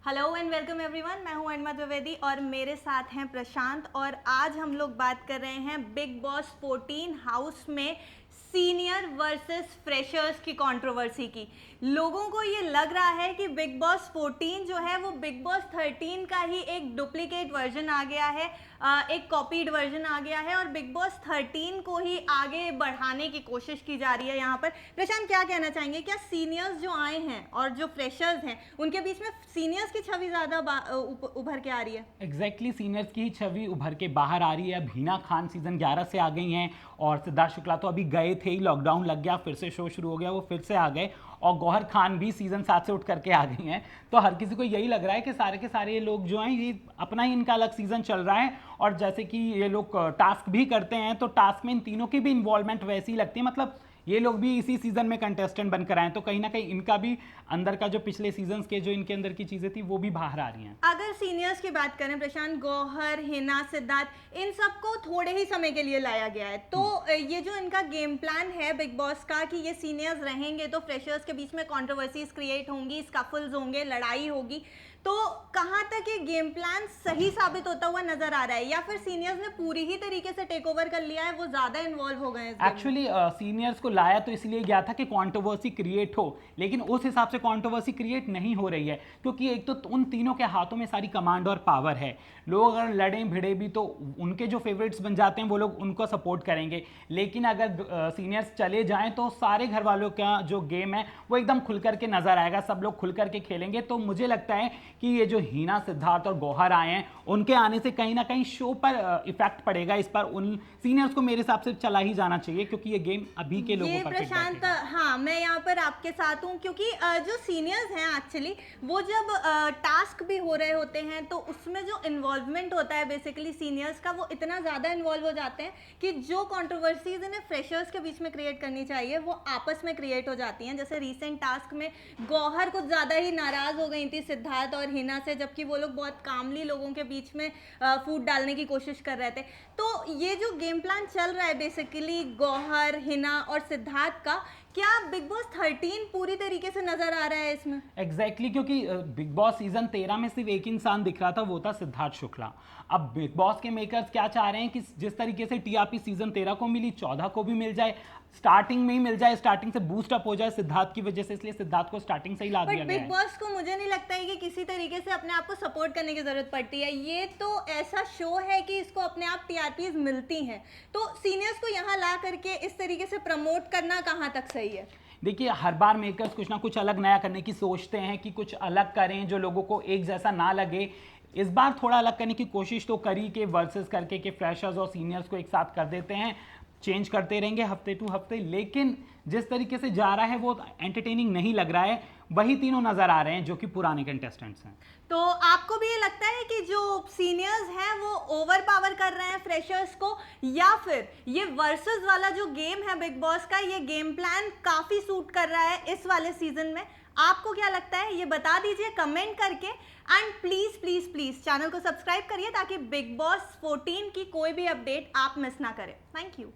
Hello and welcome everyone, मैं हूं अनिमा द्विवेदी और मेरे साथ हैं प्रशांत। और आज हम लोग बात कर रहे हैं बिग बॉस 14 हाउस में सीनियर वर्सेस फ्रेशर्स की कंट्रोवर्सी की। लोगों को ये लग रहा है कि बिग बॉस 14 जो है वो बिग बॉस 13 का ही एक डुप्लीकेट वर्जन आ गया है, एक कॉपीड वर्जन आ गया है और बिग बॉस 13 को ही आगे बढ़ाने की कोशिश की जा रही है यहाँ पर। प्रशांत, क्या कहना चाहेंगे, क्या सीनियर्स जो आए हैं और जो फ्रेशर्स हैं उनके बीच में सीनियर्स की छवि ज़्यादा उभर के आ रही है? एग्जैक्टली सीनियर्स की ही छवि उभर के बाहर आ रही है। अब हिना खान सीजन 11 से आ गई हैं और सिद्धार्थ शुक्ला तो अभी गए थे ही, लॉकडाउन लग गया, फिर से शो शुरू हो गया, वो फिर से आ गए। और गौहर खान भी सीजन 7 से उठ करके आ गई हैं। तो हर किसी को यही लग रहा है कि सारे के सारे ये लोग जो हैं, ये अपना ही इनका अलग सीजन चल रहा है। और जैसे कि ये लोग टास्क भी करते हैं तो टास्क में इन तीनों की भी इन्वॉल्वमेंट वैसी ही लगती है, मतलब ये लोग भी इसी सीजन में कंटेस्टेंट बनकर आए, तो कहीं ना कहीं इनका भी अंदर का जो पिछले सीजन्स के जो इनके अंदर की चीजें थी वो भी बाहर आ रही हैं। अगर सीनियर्स की बात करें प्रशांत, गौहर, हिना, सिद्धार्थ, इन सबको थोड़े ही समय के लिए लाया गया है। तो ये जो इनका गेम प्लान है बिग बॉस का कि ये सीनियर्स रहेंगे तो फ्रेशर्स के बीच में कंट्रोवर्सीज क्रिएट होंगी, स्कफल्स होंगे, लड़ाई होगी, तो कहाँ तक ये गेम प्लान सही साबित होता हुआ नजर आ रहा है, या फिर सीनियर्स ने पूरी ही तरीके से टेक ओवर कर लिया है, वो ज्यादा इन्वॉल्व हो गए हैं? एक्चुअली सीनियर्स को लाया तो इसलिए गया था कि कंट्रोवर्सी क्रिएट हो, लेकिन उस हिसाब से कंट्रोवर्सी क्रिएट नहीं हो रही है, क्योंकि एक तो उन तीनों के हाथों में सारी कमांड और पावर है। लोग अगर लड़ें भिड़े भी तो उनके जो फेवरेट्स बन जाते हैं वो लोग उनको सपोर्ट करेंगे, लेकिन अगर सीनियर्स चले जाएं तो सारे घर वालों का जो गेम है वो एकदम खुल करके नजर आएगा, सब लोग खुल करके खेलेंगे। तो मुझे लगता है कि ये जो हिना, सिद्धार्थ और गौहर आए हैं, उनके आने से कहीं ना कहीं शो पर इफेक्ट पड़ेगा। इस पर उन सीनियर्स को मेरे हिसाब से चला ही जाना चाहिए, क्योंकि ये गेम अभी के लोगों पर प्रशांत, हाँ, मैं यहाँ पर आपके साथ हूँ, क्योंकि जो सीनियर्स हैं एक्चुअली वो जब टास्क भी हो रहे होते हैं तो उसमें जो इन्वॉल्वमेंट होता है बेसिकली सीनियर्स का, वो इतना ज़्यादा इन्वॉल्व हो जाते हैं कि जो कंट्रोवर्सीज इन्हें फ्रेशर्स के बीच में क्रिएट करनी चाहिए वो आपस में क्रिएट हो जाती हैं। जैसे रिसेंट टास्क में गौहर कुछ ज़्यादा ही नाराज़ हो गई थी सिद्धार्थ और हिना से, जबकि वो लोग बहुत कामली लोगों के बीच में फूट डालने की कोशिश कर रहे थे। तो ये जो गेम प्लान चल रहा है बेसिकली गौहर, हिना और सिद्धार्थ का, क्या बिग बॉस 13 पूरी तरीके से नजर आ रहा है इसमें? एग्जैक्टली क्योंकि बिग बॉस सीजन 13 में सिर्फ एक इंसान दिख रहा था, वो था सिद्धार्थ शुक्ला। अब बिग बॉस के मेकर्स क्या चाह रहे हैं कि जिस तरीके से टीआरपी सीजन 13 को मिली, 14 को भी मिल जाए, स्टार्टिंग में ही मिल जाए, स्टार्टिंग से बूस्ट अप हो जाए सिद्धार्थ की वजह से, इसलिए सिद्धार्थ को स्टार्टिंग से ही ला दिया गया है। बिग बॉस को मुझे नहीं लगता है कि किसी तरीके से अपने आप को सपोर्ट करने की जरूरत पड़ती है। ये तो ऐसा शो है कि इसको अपने आप टीआरपीज मिलती हैं, तो सीनियर्स को यहाँ ला करके इस तरीके से प्रमोट करना कहाँ तक सही है? देखिए, हर बार मेकर्स कुछ ना कुछ अलग नया करने की सोचते हैं कि कुछ अलग करें जो लोगों को एक जैसा ना लगे। इस बार थोड़ा अलग करने की कोशिश तो करी कि वर्सेस करके कि फ्रेशर्स और सीनियर्स को एक साथ कर देते हैं, चेंज करते रहेंगे हफ्ते टू हफ्ते, लेकिन जिस तरीके से जा रहा है वो एंटरटेनिंग नहीं लग रहा है। वही तीनों नजर आ रहे हैं जो कि पुराने कंटेस्टेंट्स हैं। तो आपको भी ये लगता है कि जो सीनियर्स हैं वो ओवर पावर कर रहे हैं फ्रेशर्स को, या फिर ये वर्सेस वाला जो गेम है बिग बॉस का, ये गेम प्लान काफी सूट कर रहा है इस वाले सीजन में? आपको क्या लगता है ये बता दीजिए कमेंट करके। And please please please channel को सब्सक्राइब करिए ताकि बिग बॉस 14 की कोई भी अपडेट आप मिस ना करें। Thank you.